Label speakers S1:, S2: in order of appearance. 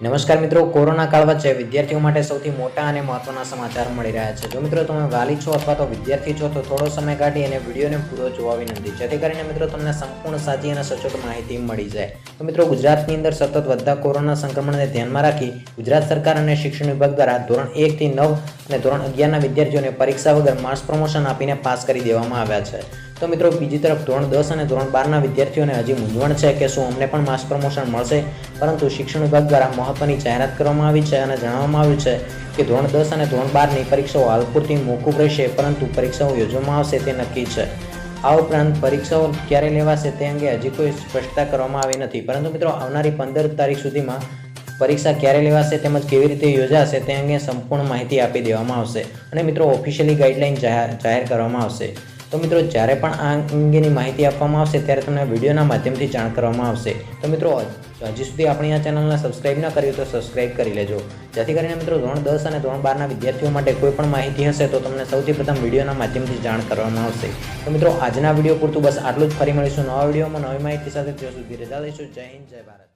S1: નમસ્કાર મિત્રો, કોરોના કાળ વચ્ચે વિદ્યાર્થીઓ માટે સૌથી મોટા અને મહત્વના સમાચાર મળી રહ્યા છે। જો મિત્રો તમે વાલી છો અથવા તો વિદ્યાર્થી છો તો થોડો સમય કાઢી અને વિડીયોને પૂરો જોવા વિનંતી, જેથી કરીને મિત્રો તમને સંપૂર્ણ સાચી અને સચોટ માહિતી મળી જાય। તો મિત્રો, ગુજરાતની અંદર સતત વધતા કોરોના સંક્રમણને ધ્યાનમાં રાખી ગુજરાત સરકાર અને શિક્ષણ વિભાગ દ્વારા ધોરણ 1 થી 9 અને ધોરણ 11ના વિદ્યાર્થીઓને પરીક્ષા વગર માસ પ્રમોશન આપીને પાસ કરી દેવામાં આવ્યા છે। તો મિત્રો, બીજી તરફ ધોરણ 10 અને ધોરણ 12ના વિદ્યાર્થીઓને હજી મૂંઝવણ છે કે શું અમને પણ માસ પ્રમોશન મળશે, પરંતુ શિક્ષણ વિભાગ દ્વારા મહત્વની જાહેરાત કરવામાં આવી છે અને જણાવવામાં આવ્યું છે કે ધોરણ 10 અને ધોરણ 12ની પરીક્ષાઓ હાલ પૂરતી મોકૂફ રહેશે, પરંતુ પરીક્ષાઓ યોજવામાં આવશે તે નક્કી છે। આ ઉપરાંત પરીક્ષાઓ ક્યારે લેવાશે તે અંગે હજી કોઈ સ્પષ્ટતા કરવામાં આવી નથી, પરંતુ મિત્રો આવનારી 15 તારીખ સુધીમાં પરીક્ષા ક્યારે લેવાશે તેમજ કેવી રીતે યોજાશે તે અંગે સંપૂર્ણ માહિતી આપી દેવામાં આવશે અને મિત્રો ઓફિશિયલી ગાઈડલાઈન જાહેર કરવામાં આવશે। તો મિત્રો, જ્યારે પણ આ અંગેની માહિતી આપવામાં આવશે ત્યારે તમને વિડીયોના માધ્યમથી જાણ કરવામાં આવશે। તો મિત્રો, હજી સુધી આપણી આ ચેનલને સબસ્ક્રાઇબ ન કરી તો સબસ્ક્રાઇબ કરી લેજો, જેથી કરીને મિત્રો ધોરણ 10 અને ધોરણ 12ના વિદ્યાર્થીઓ માટે કોઈ પણ માહિતી હશે તો તમને સૌથી પ્રથમ વિડીયોના માધ્યમથી જાણ કરવામાં આવશે। તો મિત્રો, આજના વિડીયો પૂરતું બસ આટલું જ। ફરી મળીશું નવા વિડીયોમાં નવી માહિતી સાથે। ત્યાં સુધી રજા લઈશું। જય હિન્દ, જય ભારત।